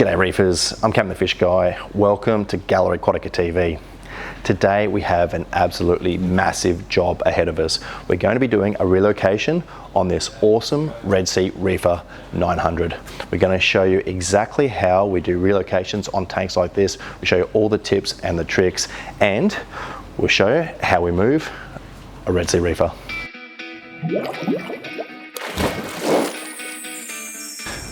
G'day Reefers, I'm Cam the Fish Guy. Welcome to Gallery Aquatica TV. Today we have an absolutely massive job ahead of us. We're going to be doing a relocation on this awesome Red Sea Reefer 900. We're going to show you exactly how we do relocations on tanks like this. We'll show you all the tips and the tricks, and we'll show you how we move a Red Sea Reefer.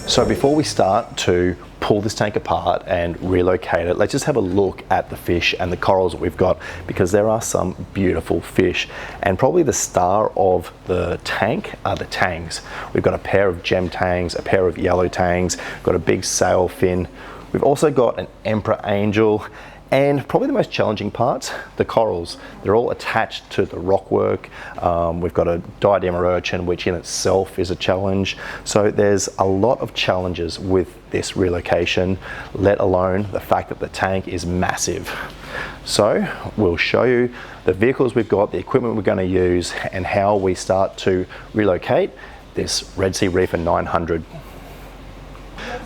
So before we start to pull this tank apart and relocate it, let's just have a look at the fish and the corals that we've got, because there are some beautiful fish. And probably the star of the tank are the tangs. We've got a pair of gem tangs, a pair of yellow tangs, got a big sailfin. We've also got an emperor angel, and probably the most challenging part, the corals. They're all attached to the rockwork. We've got a diadema urchin, which in itself is a challenge. So there's a lot of challenges with this relocation, let alone the fact that the tank is massive. So we'll show you the vehicles we've got, the equipment we're going to use, and how we start to relocate this Red Sea Reefer 900.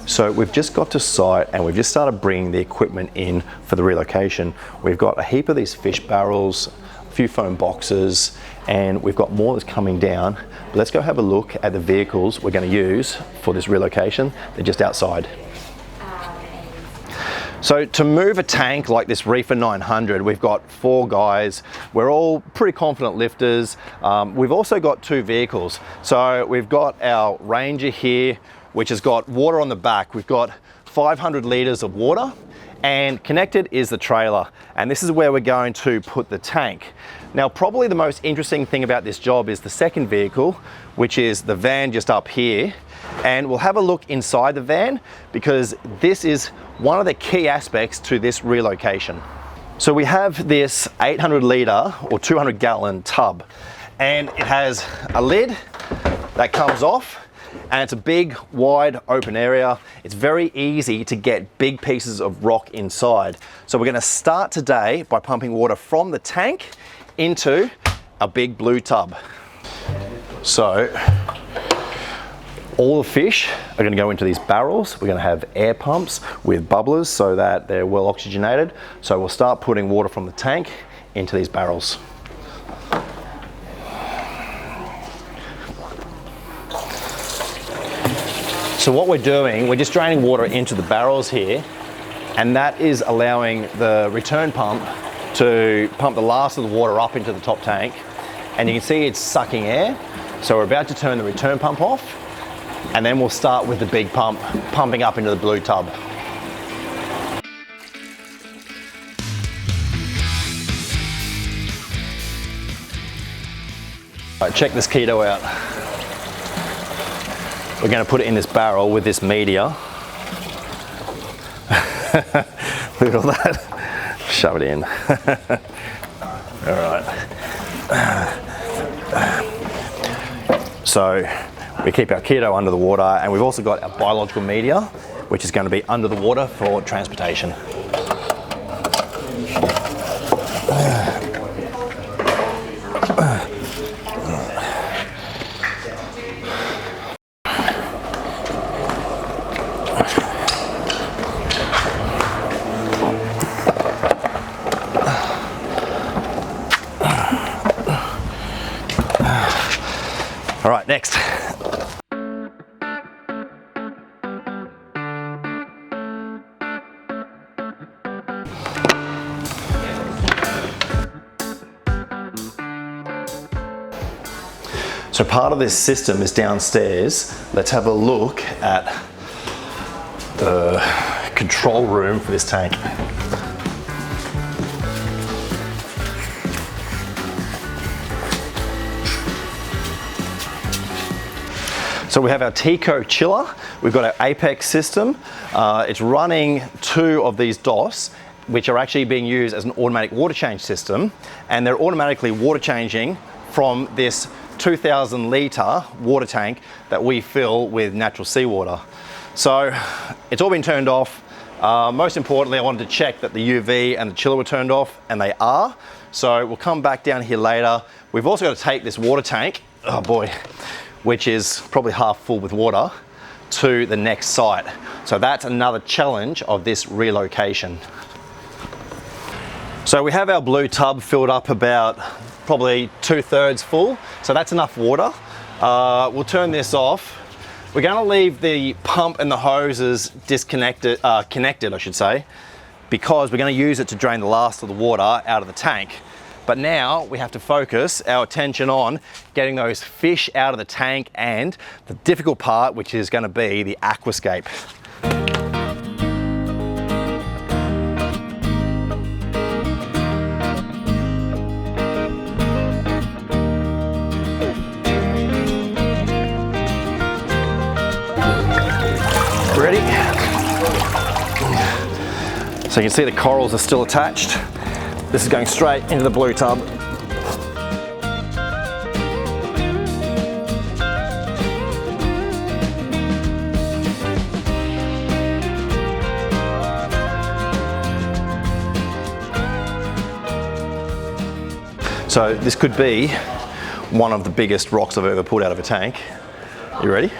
So we've just got to site and we've just started bringing the equipment in for the relocation. We've got a heap of these fish barrels, a few foam boxes, and we've got more that's coming down. But let's go have a look at the vehicles we're going to use for this relocation. They're just outside. So to move a tank like this Reefer 900, we've got 4 guys. We're all pretty confident lifters. We've also got 2 vehicles. So we've got our Ranger here, which has got water on the back. We've got 500 litres of water, and connected is the trailer. And this is where we're going to put the tank. Now, probably the most interesting thing about this job is the second vehicle, which is the van just up here. And we'll have a look inside the van, because this is one of the key aspects to this relocation. So we have this 800 litre or 200 gallon tub, and it has a lid that comes off, and it's a big, wide, open area. It's very easy to get big pieces of rock inside. So we're going to start today by pumping water from the tank into a big blue tub. So all the fish are going to go into these barrels. We're going to have air pumps with bubblers so that they're well oxygenated. So we'll start putting water from the tank into these barrels. So what we're doing, we're just draining water into the barrels here, and that is allowing the return pump to pump the last of the water up into the top tank. And you can see it's sucking air. So we're about to turn the return pump off, and then we'll start with the big pump pumping up into the blue tub. All right, check this keto out. We're going to put it in this barrel with this media. Look at all that. Shove it in. All right. So we keep our keto under the water, and we've also got our biological media, which is going to be under the water for transportation. All right, next. So part of this system is downstairs. Let's have a look at the control room for this tank. So we have our Tico chiller, we've got our Apex system. It's running 2 of these DOS, which are actually being used as an automatic water change system, and they're automatically water changing from this 2,000 litre water tank that we fill with natural seawater. So it's all been turned off. Most importantly, I wanted to check that the UV and the chiller were turned off, and they are. So we'll come back down here later. We've also got to take this water tank, oh boy, which is probably half full with water, to the next site. So that's another challenge of this relocation. So we have our blue tub filled up about probably 2/3 full. So that's enough water. We'll turn this off. We're going to leave the pump and the hoses connected, I should say, because we're going to use it to drain the last of the water out of the tank. But now we have to focus our attention on getting those fish out of the tank and the difficult part, which is going to be the aquascape. Ready? So you can see the corals are still attached. This is going straight into the blue tub. So this could be one of the biggest rocks I've ever pulled out of a tank. You ready?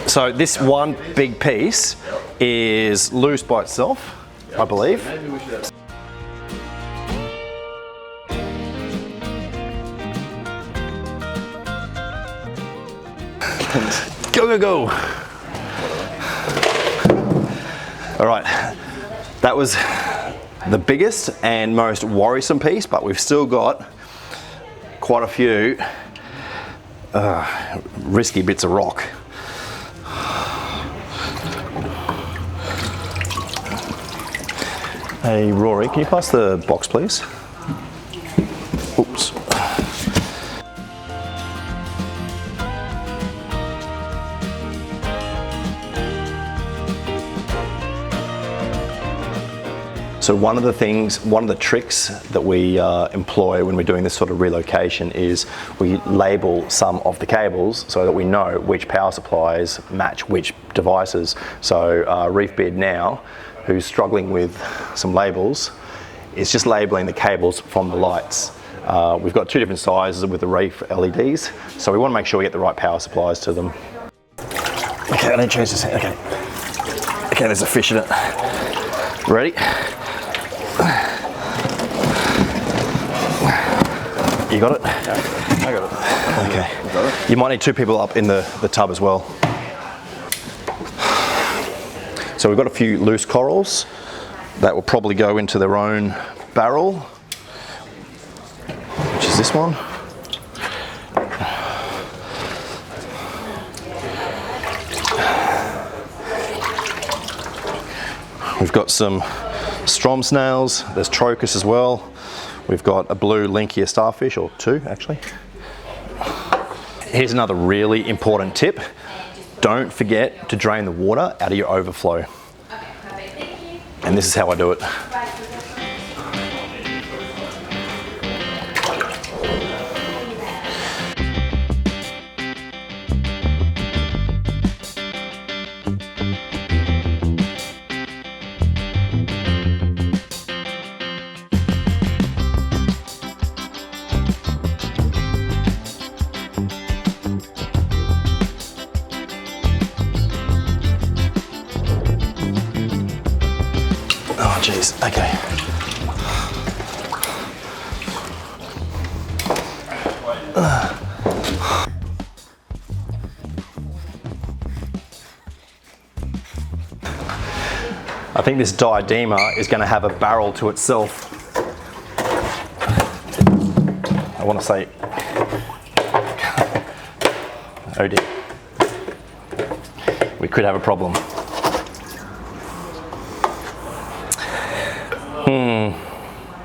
So this one big piece is loose by itself, I believe. Go, go, go. All right, that was the biggest and most worrisome piece, but we've still got quite a few risky bits of rock. Hey Rory, can you pass the box please? Oops. So one of the tricks that we employ when we're doing this sort of relocation is we label some of the cables so that we know which power supplies match which devices. So Reef Beard now, who's struggling with some labels, is just labeling the cables from the lights. We've got two different sizes with the Reef LEDs, so we want to make sure we get the right power supplies to them. Okay, I need to change this. Okay, there's a fish in it. Ready? You got it? Yeah, I got it. Okay. Got it? You might need two people up in the tub as well. So we've got a few loose corals that will probably go into their own barrel, which is this one. We've got some strom snails, there's trocus as well. We've got a blue Linkia starfish, or two actually. Here's another really important tip. Don't forget to drain the water out of your overflow. And this is how I do it. Oh jeez, okay. I think this diadema is going to have a barrel to itself. I want to say, oh dear, we could have a problem.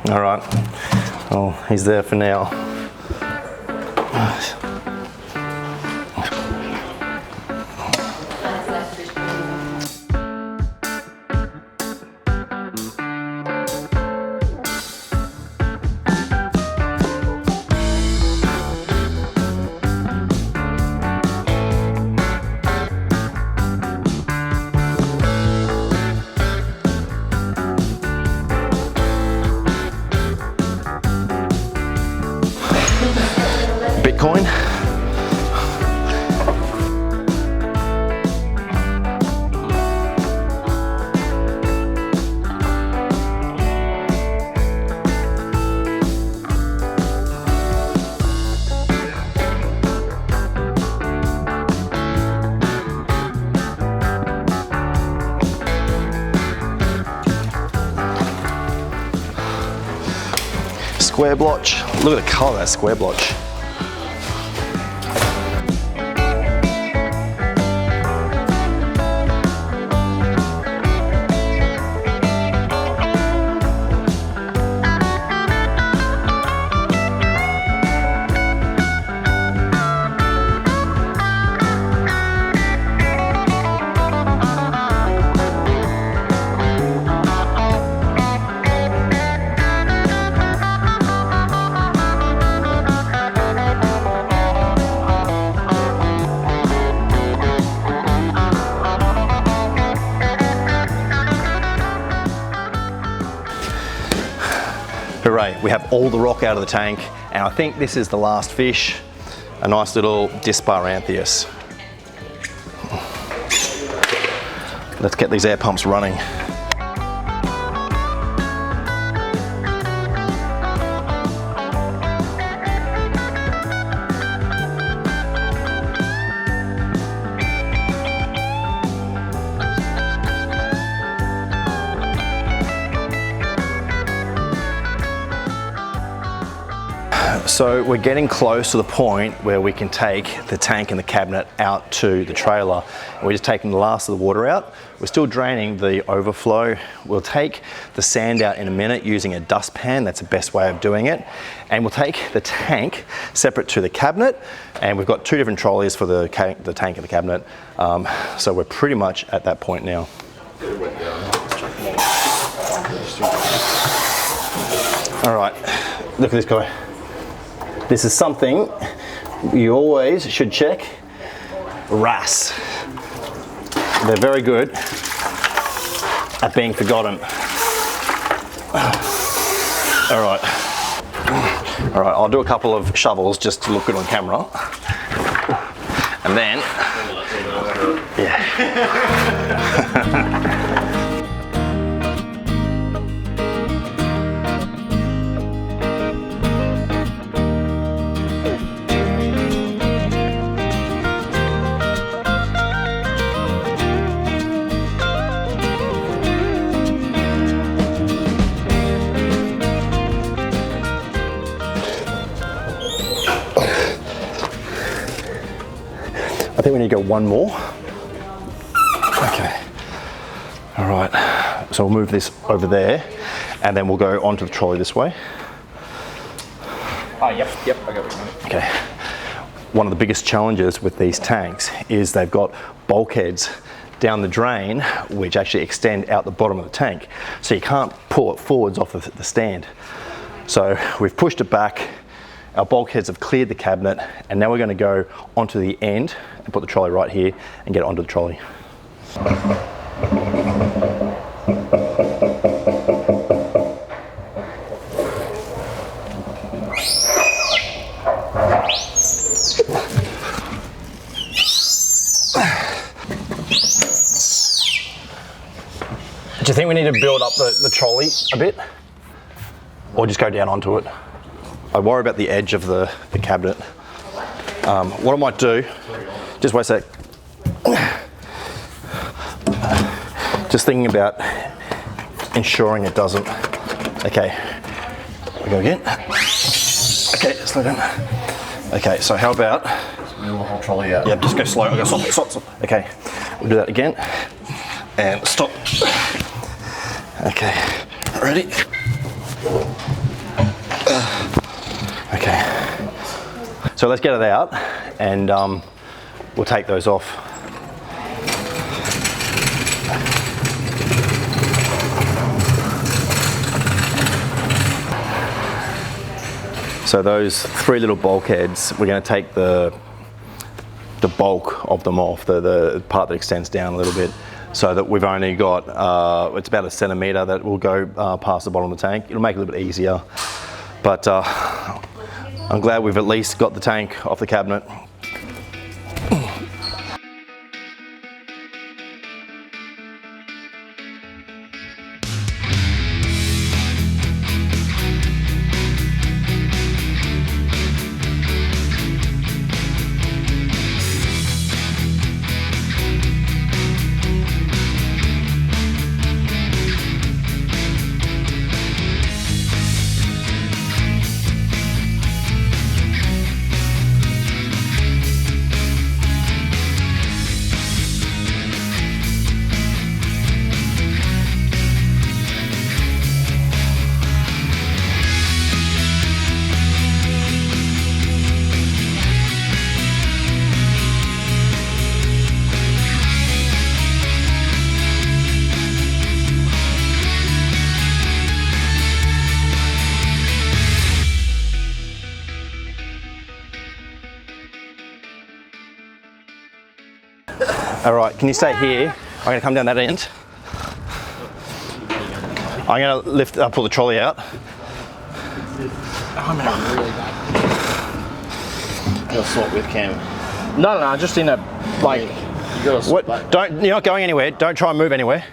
All right, well, he's there for now. Bitcoin. square blotch. Look at the colour of that square blotch. Hooray, we have all the rock out of the tank, and I think this is the last fish, a nice little Disparanthius. Let's get these air pumps running. So we're getting close to the point where we can take the tank and the cabinet out to the trailer. We're just taking the last of the water out. We're still draining the overflow. We'll take the sand out in a minute using a dustpan. That's the best way of doing it. And we'll take the tank separate to the cabinet. And we've got two different trolleys for the tank and the cabinet. So we're pretty much at that point now. All right, look at this guy. This is something you always should check. Wrasse. They're very good at being forgotten. All right, I'll do a couple of shovels just to look good on camera. And then, yeah. I think we need to go one more. Okay. All right. So we'll move this over there, and then we'll go onto the trolley this way. Oh, yep, I got it. Okay. One of the biggest challenges with these tanks is they've got bulkheads down the drain which actually extend out the bottom of the tank. So you can't pull it forwards off the stand. So we've pushed it back. Our bulkheads have cleared the cabinet, and now we're going to go onto the end and put the trolley right here and get it onto the trolley. Do you think we need to build up the trolley a bit? Or just go down onto it? I worry about the edge of the cabinet. What I might do, just wait a sec. Just thinking about ensuring it doesn't. Okay, we go again. Okay, slow down. Okay, so how about? Wheel the whole trolley out. Yep, just go slow. Okay, stop. Okay, we'll do that again. And stop. Okay, ready? Okay, so let's get it out, and we'll take those off. So those three little bulkheads, we're going to take the bulk of them off, the part that extends down a little bit, so that we've only got, it's about 1 centimetre that will go past the bottom of the tank. It'll make it a little bit easier, but I'm glad we've at least got the tank off the cabinet. All right, can you stay here? I'm gonna come down that end. I'm gonna pull the trolley out. I'm having really bad. Gotta swap with Cam. No, just in a, like, you gotta swap. You're not going anywhere. Don't try and move anywhere.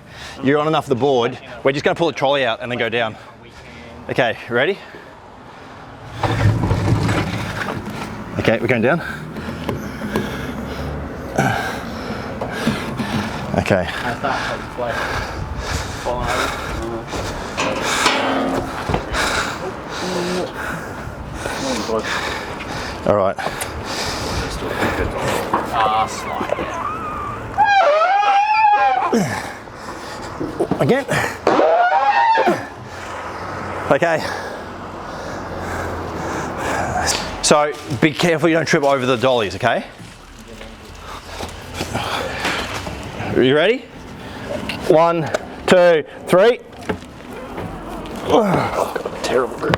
You're on enough of the board. We're just gonna pull the trolley out and then go down. Okay, ready? Okay, we're going down. Okay. All right. Again. Okay. So be careful you don't trip over the dollies, okay? Are you ready? 1, 2, 3. Terrible grip.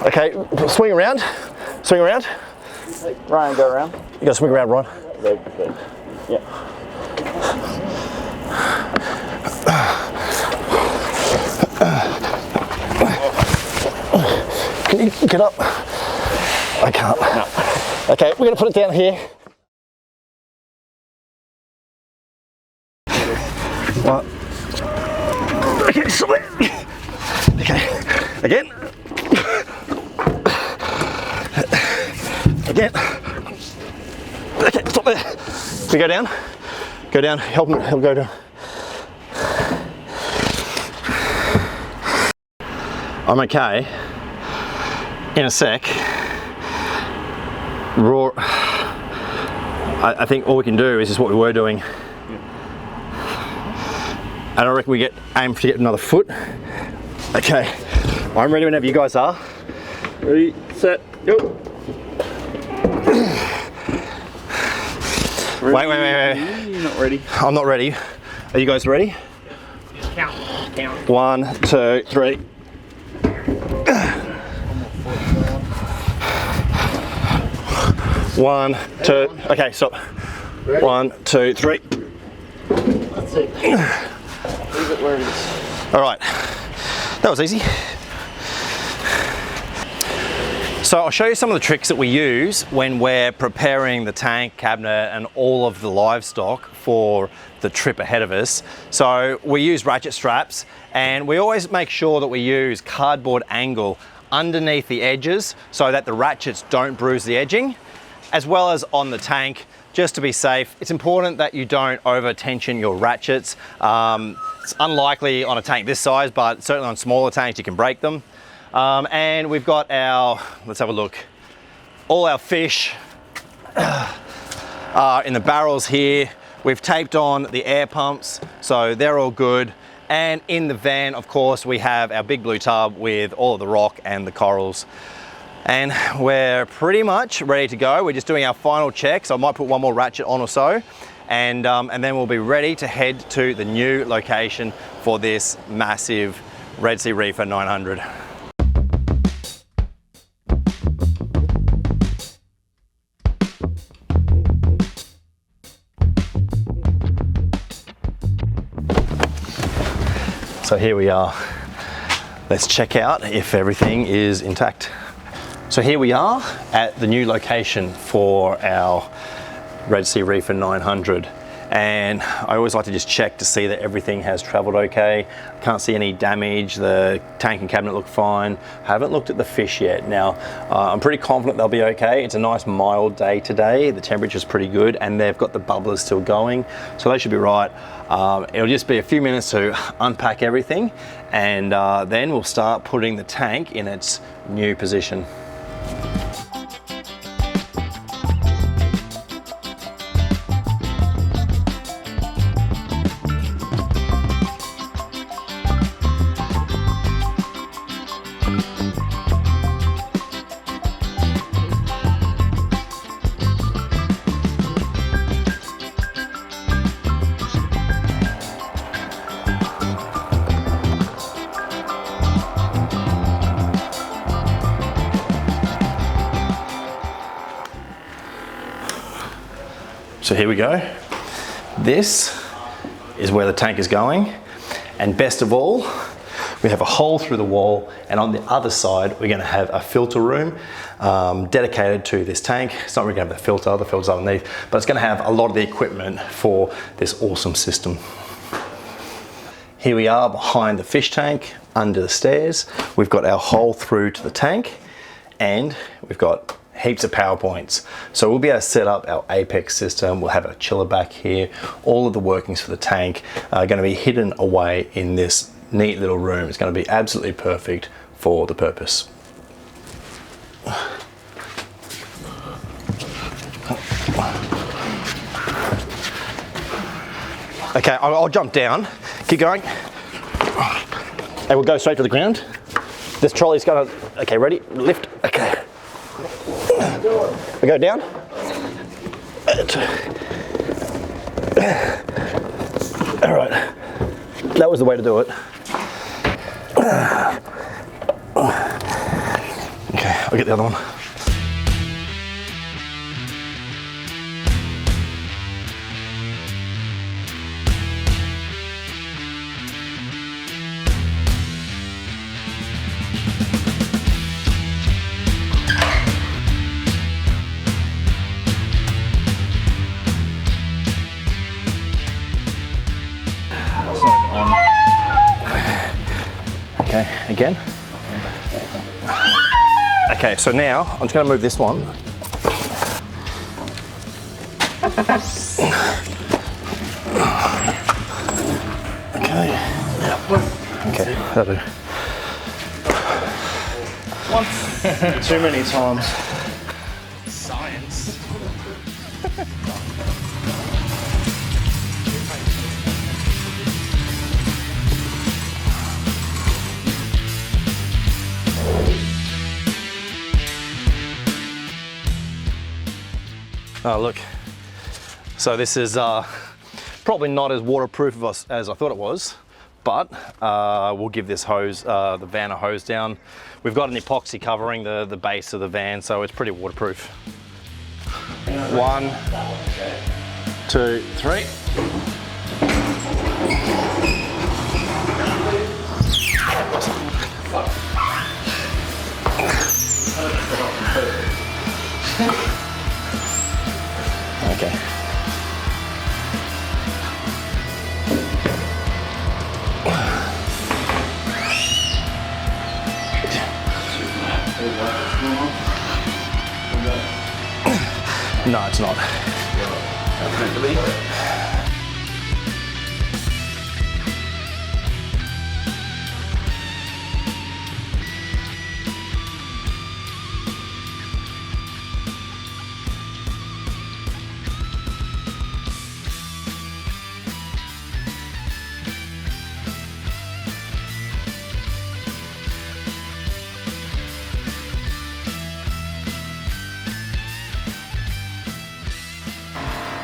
Okay, swing around. Swing around. Ryan, go around. You gotta swing around, Ron. Yeah. Can you get up? I can't. No. Okay, we're gonna put it down here. One. Okay, stop it. Okay, again. Again. Okay, stop there. We go down. Go down. Help him go down. I'm okay. In a sec. Raw. I think all we can do is just what we were doing. And I reckon we aim to get another foot. Okay, I'm ready whenever you guys are. Ready, set, go. Wait. You're not ready. I'm not ready. Are you guys ready? Count. 1, 2, 3. One, two. Okay, stop. Ready? 1, 2, 3. That's it. Leave it where it is. All right, that was easy. So I'll show you some of the tricks that we use when we're preparing the tank, cabinet, and all of the livestock for the trip ahead of us. So we use ratchet straps, and we always make sure that we use cardboard angle underneath the edges so that the ratchets don't bruise the edging, as well as on the tank, just to be safe. It's important that you don't over tension your ratchets. It's unlikely on a tank this size, but certainly on smaller tanks you can break them. And we've got let's have a look. All our fish are in the barrels here. We've taped on the air pumps, so they're all good. And in the van, of course, we have our big blue tub with all of the rock and the corals. And we're pretty much ready to go. We're just doing our final checks. I might put one more ratchet on or so. And then we'll be ready to head to the new location for this massive Red Sea Reef 900. So here we are. Let's check out if everything is intact. So here we are at the new location for our Red Sea Reef 900. And I always like to just check to see that everything has traveled okay. Can't see any damage. The tank and cabinet look fine. Haven't looked at the fish yet. Now, I'm pretty confident they'll be okay. It's a nice mild day today. The temperature's pretty good and they've got the bubblers still going. So they should be right. It'll just be a few minutes to unpack everything and then we'll start putting the tank in its new position. So here we go. This is where the tank is going. And best of all, we have a hole through the wall, and on the other side, we're gonna have a filter room dedicated to this tank. It's not really gonna have the filter's underneath, but it's gonna have a lot of the equipment for this awesome system. Here we are behind the fish tank, under the stairs. We've got our hole through to the tank, and we've got heaps of power points. So we'll be able to set up our Apex system. We'll have a chiller back here. All of the workings for the tank are gonna be hidden away in this neat little room. It's going to be absolutely perfect for the purpose. Okay, I'll jump down. Keep going. And we'll go straight to the ground. This trolley's going to... Okay, ready? Lift. Okay. We go down. All right. That was the way to do it. Okay, I'll get the other one. Okay, again. Okay, so now I'm just going to move this one. Okay. Okay, that'll do. Once. Too many times. Science. Oh look, so this is probably not as waterproof as I thought it was, but we'll give this hose, the van, a hose down. We've got an epoxy covering the base of the van, so it's pretty waterproof. 1, 2, 3. Okay. No, it's not. That's meant to be.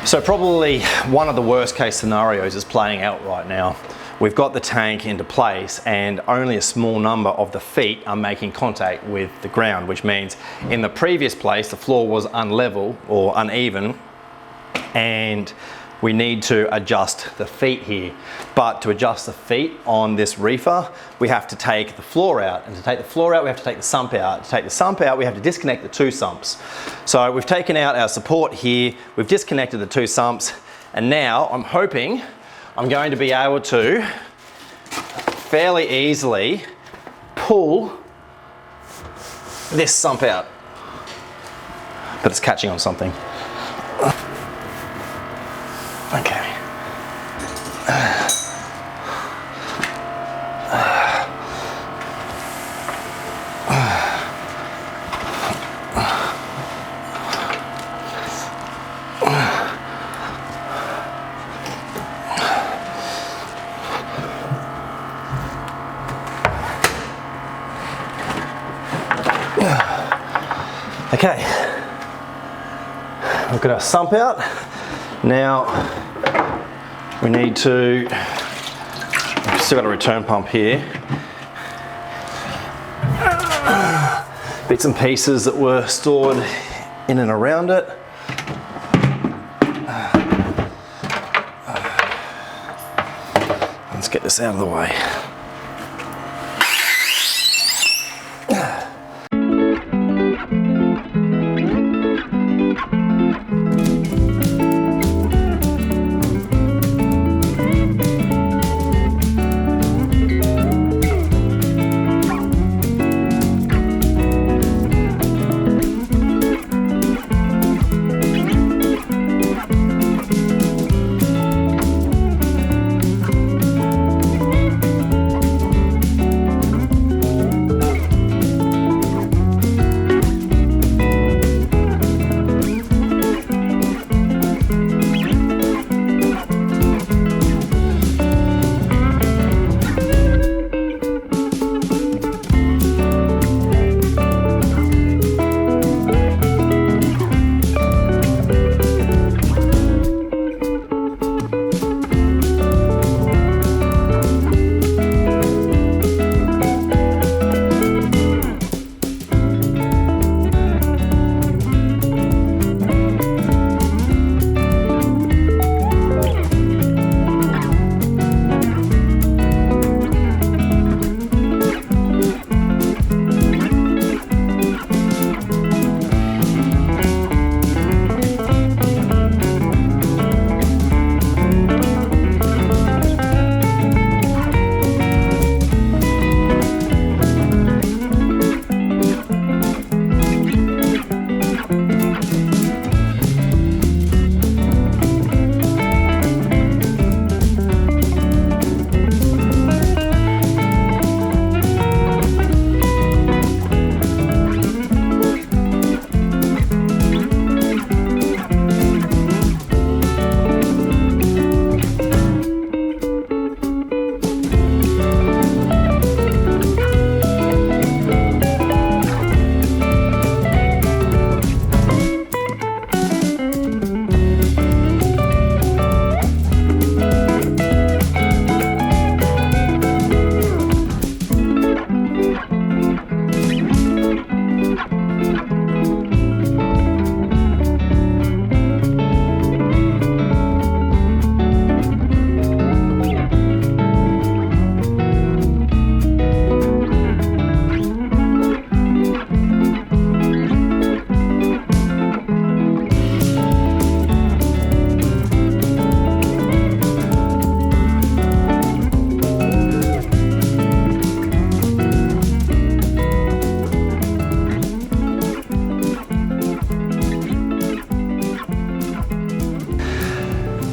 So probably one of the worst case scenarios is playing out right now. We've got the tank into place and only a small number of the feet are making contact with the ground, which means in the previous place the floor was unlevel or uneven, and we need to adjust the feet here. But to adjust the feet on this reefer, we have to take the floor out. And to take the floor out, we have to take the sump out. To take the sump out, we have to disconnect the 2 sumps. So we've taken out our support here, we've disconnected the 2 sumps, and now I'm hoping I'm going to be able to fairly easily pull this sump out. But it's catching on something. Okay. Okay, we've got our sump out. Now we need to, we've still got a return pump here. Bits and pieces that were stored in and around it. Let's get this out of the way.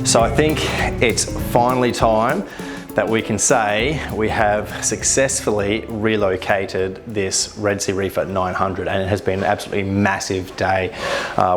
So I think it's finally time that we can say we have successfully relocated this Red Sea Reef at 900, and it has been an absolutely massive day.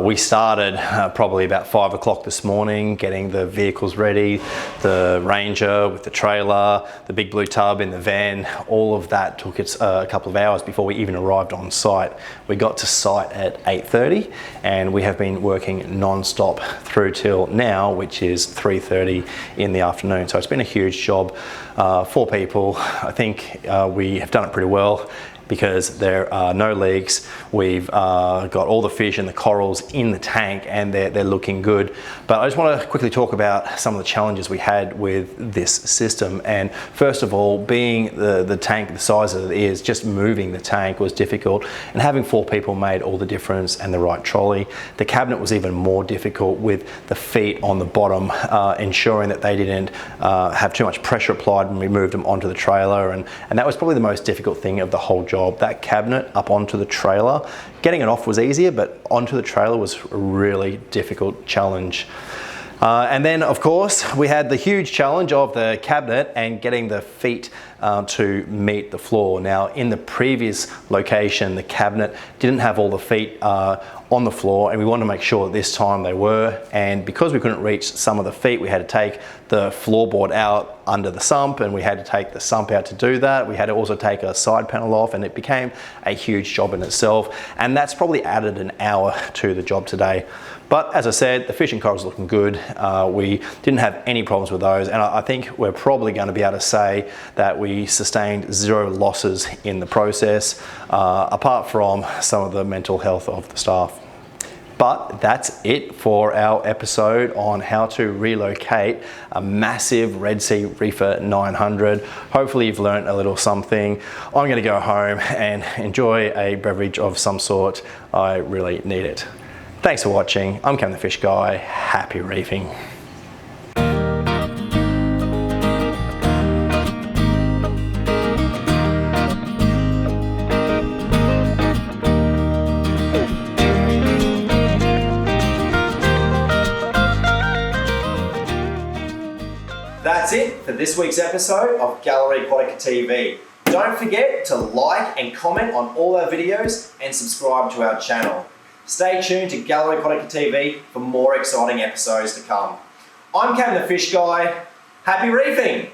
We started probably about 5 o'clock this morning, getting the vehicles ready, the Ranger with the trailer, the big blue tub in the van. All of that took us a couple of hours before we even arrived on site. We got to site at 8:30, and we have been working non-stop through till now, which is 3:30 in the afternoon. So it's been a huge job. 4 people. I think we have done it pretty well because there are no leaks. We've got all the fish and the corals in the tank, and they're looking good. But I just want to quickly talk about some of the challenges we had with this system. And first of all, being the tank the size that it is, just moving the tank was difficult, and having 4 people made all the difference, and the right trolley. The cabinet was even more difficult with the feet on the bottom, ensuring that they didn't have too much pressure applied when we moved them onto the trailer, and that was probably the most difficult thing of the whole job. That cabinet up onto the trailer, getting it off was easier, but onto the trailer was a really difficult challenge. And then of course we had the huge challenge of the cabinet and getting the feet to meet the floor. Now in the previous location, the cabinet didn't have all the feet on the floor, and we wanted to make sure that this time they were, and because we couldn't reach some of the feet, we had to take the floorboard out under the sump, and we had to take the sump out to do that. We had to also take a side panel off, and it became a huge job in itself, and that's probably added an hour to the job today. But as I said, the fish and corals are looking good. We didn't have any problems with those, and I think we're probably going to be able to say that we sustained 0 losses in the process, apart from some of the mental health of the staff. But that's it for our episode on how to relocate a massive Red Sea Reefer 900. Hopefully you've learned a little something. I'm gonna go home and enjoy a beverage of some sort. I really need it. Thanks for watching. I'm Cam the Fish Guy. Happy reefing. That's it for this week's episode of Gallery Aquatica TV. Don't forget to like and comment on all our videos and subscribe to our channel. Stay tuned to Gallery Aquatica TV for more exciting episodes to come. I'm Cam the Fish Guy. Happy reefing!